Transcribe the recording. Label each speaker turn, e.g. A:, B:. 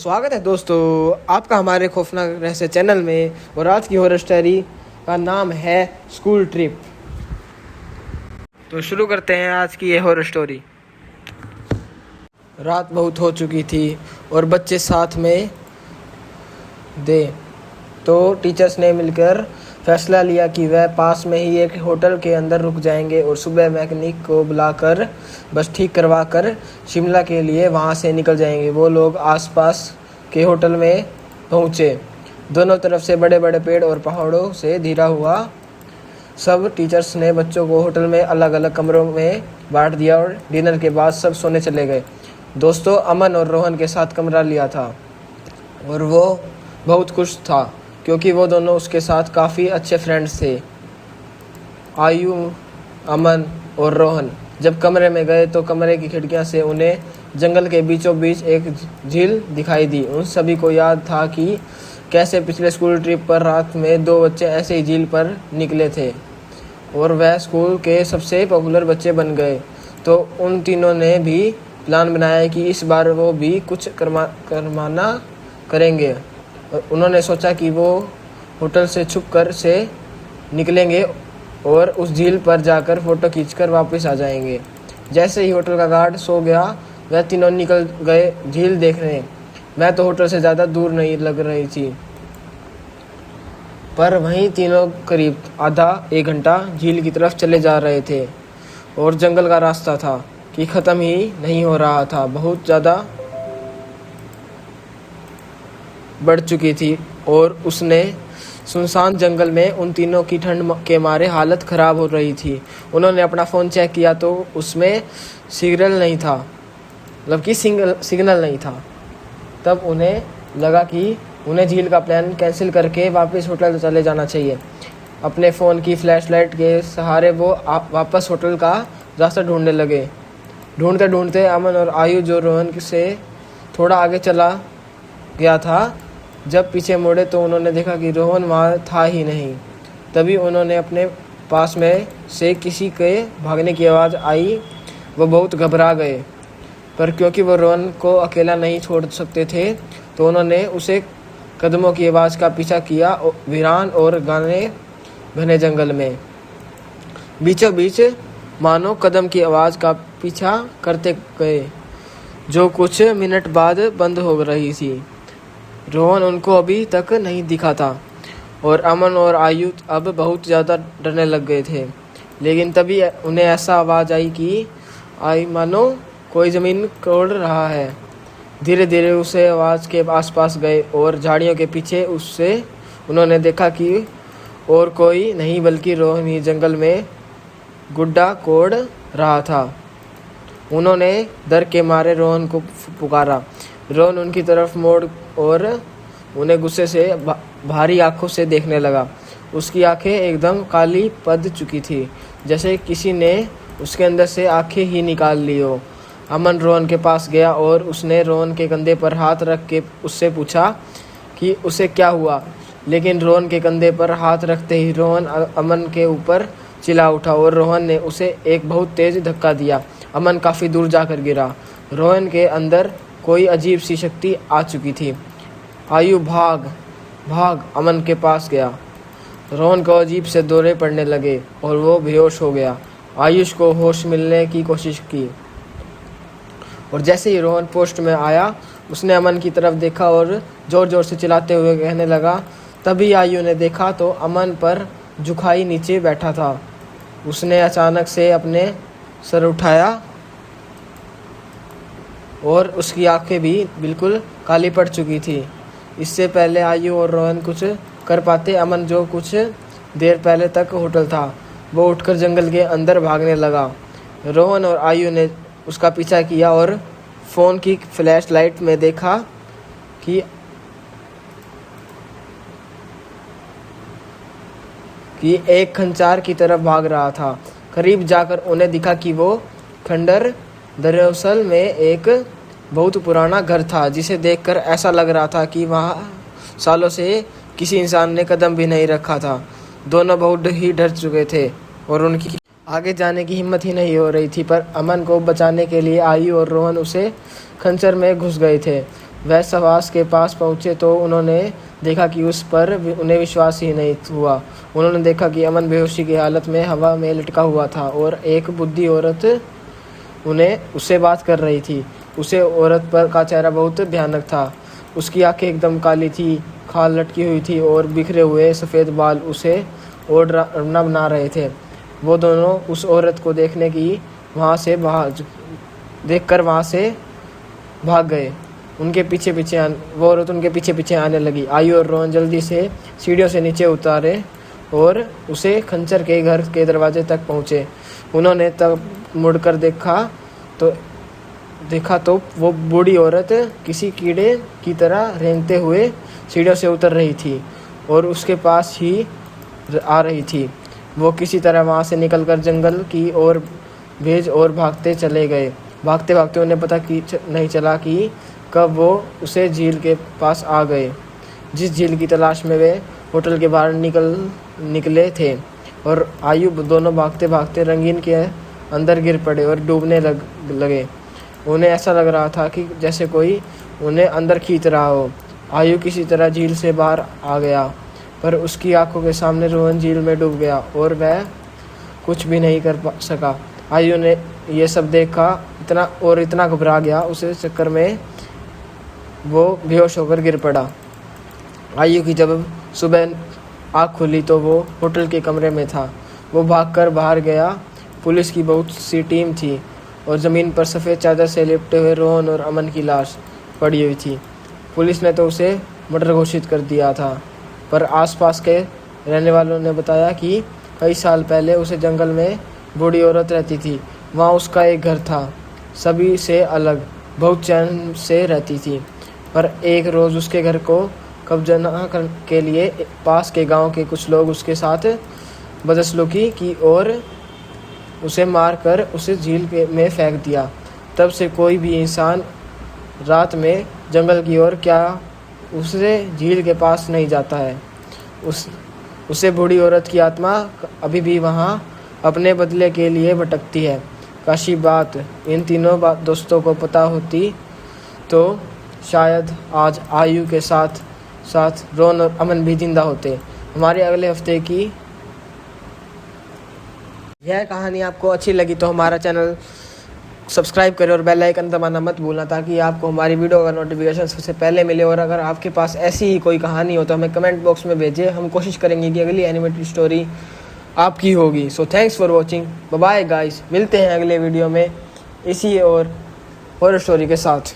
A: स्वागत है दोस्तों आपका हमारे खौफनाक रहस्य चैनल में। और आज की हॉरर स्टोरी का नाम है स्कूल ट्रिप। तो शुरू करते हैं आज की ये हॉरर स्टोरी। रात बहुत हो चुकी थी और बच्चे साथ में थे, तो टीचर्स ने मिलकर फैसला लिया कि वह पास में ही एक होटल के अंदर रुक जाएंगे और सुबह मैकेनिक को बुलाकर बस ठीक करवा कर शिमला के लिए वहां से निकल जाएंगे। वो लोग आसपास के होटल में पहुंचे। दोनों तरफ से बड़े बड़े पेड़ और पहाड़ों से घिरा हुआ सब टीचर्स ने बच्चों को होटल में अलग अलग कमरों में बांट दिया और डिनर के बाद सब सोने चले गए। दोस्तों अमन और रोहन के साथ कमरा लिया था और वो बहुत खुश था क्योंकि वो दोनों उसके साथ काफ़ी अच्छे फ्रेंड्स थे। आयु, अमन और रोहन जब कमरे में गए तो कमरे की खिड़कियां से उन्हें जंगल के बीचों बीच एक झील दिखाई दी। उन सभी को याद था कि कैसे पिछले स्कूल ट्रिप पर रात में दो बच्चे ऐसे ही झील पर निकले थे और वह स्कूल के सबसे पॉपुलर बच्चे बन गए। तो उन तीनों ने भी प्लान बनाया कि इस बार वो भी कुछ करमाना करेंगे। उन्होंने सोचा कि वो होटल से छुपकर से निकलेंगे और उस झील पर जाकर फ़ोटो खींचकर वापस आ जाएंगे। जैसे ही होटल का गार्ड सो गया वह तीनों निकल गए झील देखने। मैं तो होटल से ज़्यादा दूर नहीं लग रही थी, पर वहीं तीनों करीब आधा एक घंटा झील की तरफ चले जा रहे थे और जंगल का रास्ता था कि ख़त्म ही नहीं हो रहा था। बहुत ज़्यादा बढ़ चुकी थी और उसने सुनसान जंगल में उन तीनों की ठंड के मारे हालत ख़राब हो रही थी। उन्होंने अपना फ़ोन चेक किया तो उसमें सिग्नल नहीं था, मतलब कि सिग्नल नहीं था। तब उन्हें लगा कि उन्हें झील का प्लान कैंसिल करके वापस होटल चले जाना चाहिए। अपने फ़ोन की फ्लैशलाइट के सहारे वो वापस होटल का रास्ता ढूंढने लगे। ढूंढते ढूंढते अमन और आयु, जो रोहन से थोड़ा आगे चला गया था, जब पीछे मुड़े तो उन्होंने देखा कि रोहन वहाँ था ही नहीं। तभी उन्होंने अपने पास में से किसी के भागने की आवाज़ आई। वो बहुत घबरा गए, पर क्योंकि वो रोहन को अकेला नहीं छोड़ सकते थे तो उन्होंने उसे कदमों की आवाज़ का पीछा किया। वीरान और घने जंगल में बीचों बीच मानो कदम की आवाज़ का पीछा करते गए, जो कुछ मिनट बाद बंद हो रही थी। रोहन उनको अभी तक नहीं दिखा था और अमन और आयु अब बहुत ज़्यादा डरने लग गए थे। लेकिन तभी उन्हें ऐसा आवाज़ आई कि मानो कोई ज़मीन कोड़ रहा है। धीरे धीरे उसे आवाज़ के आसपास गए और झाड़ियों के पीछे उससे उन्होंने देखा कि और कोई नहीं बल्कि रोहन ही जंगल में गुड्डा कोड़ रहा था। उन्होंने डर के मारे रोहन को पुकारा। रोहन उनकी तरफ मोड़ और उन्हें गुस्से से भारी आंखों से देखने लगा। उसकी आंखें एकदम काली पड़ चुकी थी, जैसे किसी ने उसके अंदर से आंखें ही निकाल ली हो। अमन रोहन के पास गया और उसने रोहन के कंधे पर हाथ रख के उससे पूछा कि उसे क्या हुआ। लेकिन रोहन के कंधे पर हाथ रखते ही रोहन अमन के ऊपर चिल्ला उठा और रोहन ने उसे एक बहुत तेज धक्का दिया। अमन काफ़ी दूर जाकर गिरा। रोहन के अंदर कोई अजीब सी शक्ति आ चुकी थी। आयु, भाग भाग, अमन के पास गया। रोहन को अजीब से दौरे पड़ने लगे और वो बेहोश हो गया। आयुष को होश मिलने की कोशिश की और जैसे ही रोहन पोस्ट में आया उसने अमन की तरफ देखा और ज़ोर ज़ोर से चिल्लाते हुए कहने लगा। तभी आयु ने देखा तो अमन पर झुकाई नीचे बैठा था। उसने अचानक से अपने सर उठाया और उसकी आंखें भी बिल्कुल काली पड़ चुकी थी। इससे पहले आयु और रोहन कुछ कर पाते, अमन जो कुछ देर पहले तक होटल था वो उठकर जंगल के अंदर भागने लगा। रोहन और आयु ने उसका पीछा किया और फ़ोन की फ्लैश लाइट में देखा कि एक खंचार की तरफ भाग रहा था। करीब जाकर उन्हें दिखा कि वो खंडर दरअसल में एक बहुत पुराना घर था, जिसे देखकर ऐसा लग रहा था कि वहाँ सालों से किसी इंसान ने कदम भी नहीं रखा था। दोनों बहुत ही डर चुके थे और उनकी आगे जाने की हिम्मत ही नहीं हो रही थी, पर अमन को बचाने के लिए आयु और रोहन उसे खंचर में घुस गए थे। वह सवास के पास पहुँचे तो उन्होंने देखा कि उस पर उन्हें विश्वास ही नहीं हुआ। उन्होंने देखा कि अमन बेहोशी की हालत में हवा में लटका हुआ था और एक बूढ़ी औरत उससे बात कर रही थी। उसे औरत पर का चेहरा बहुत भयानक था। उसकी आंखें एकदम काली थी, खाल लटकी हुई थी और बिखरे हुए सफ़ेद बाल उसे और डरावना बना रहे थे। वो दोनों उस औरत को देखकर वहाँ से भाग गए। वो औरत उनके पीछे पीछे आने लगी। आयु और रोहन जल्दी से सीढ़ियों से नीचे उतारे और उसे खंचर के घर के दरवाजे तक पहुँचे। उन्होंने तब मुड़कर देखा तो वो बूढ़ी औरत किसी कीड़े की तरह रेंगते हुए सीढ़ियों से उतर रही थी और उसके पास ही आ रही थी। वो किसी तरह वहाँ से निकलकर जंगल की ओर और भागते चले गए। भागते भागते उन्हें पता नहीं चला कि कब वो उसे झील के पास आ गए, जिस झील की तलाश में वे होटल के बाहर निकले थे। और आयु दोनों भागते भागते रंगीन के अंदर गिर पड़े और डूबने लगे। उन्हें ऐसा लग रहा था कि जैसे कोई उन्हें अंदर खींच रहा हो। आयु किसी तरह झील से बाहर आ गया, पर उसकी आंखों के सामने रोहन झील में डूब गया और वह कुछ भी नहीं कर सका। आयु ने यह सब देखा इतना घबरा गया, उसे चक्कर में वो बेहोश होकर गिर पड़ा। आयु की जब सुबह आँख खुली तो वो होटल के कमरे में था। वो भागकर बाहर गया। पुलिस की बहुत सी टीम थी और ज़मीन पर सफ़ेद चादर से लिपटे हुए रोहन और अमन की लाश पड़ी हुई थी। पुलिस ने तो उसे मर्डर घोषित कर दिया था, पर आसपास के रहने वालों ने बताया कि कई साल पहले उसे जंगल में बूढ़ी औरत रहती थी। वहाँ उसका एक घर था, सभी से अलग, बहुत चैन से रहती थी। पर एक रोज़ उसके घर को कब्जा के लिए पास के गांव के कुछ लोग उसके साथ बदसलूकी की और उसे मारकर उसे झील में फेंक दिया। तब से कोई भी इंसान रात में जंगल की ओर उसे झील के पास नहीं जाता है। उसे बूढ़ी औरत की आत्मा अभी भी वहाँ अपने बदले के लिए भटकती है। काशी बात इन तीनों दोस्तों को पता होती तो शायद आज आयु के साथ साथ रोहन और अमन भी जिंदा होते। हमारे अगले हफ्ते की यह कहानी आपको अच्छी लगी तो हमारा चैनल सब्सक्राइब करें और बेल आइकन दबाना मत भूलना, ताकि आपको हमारी वीडियो का नोटिफिकेशन सबसे पहले मिले। और अगर आपके पास ऐसी ही कोई कहानी हो तो हमें कमेंट बॉक्स में भेजें। हम कोशिश करेंगे कि अगली एनिमेटेड स्टोरी आपकी होगी। So thanks for watching, bye bye guys. मिलते हैं अगले वीडियो में इसी और हॉरर स्टोरी के साथ।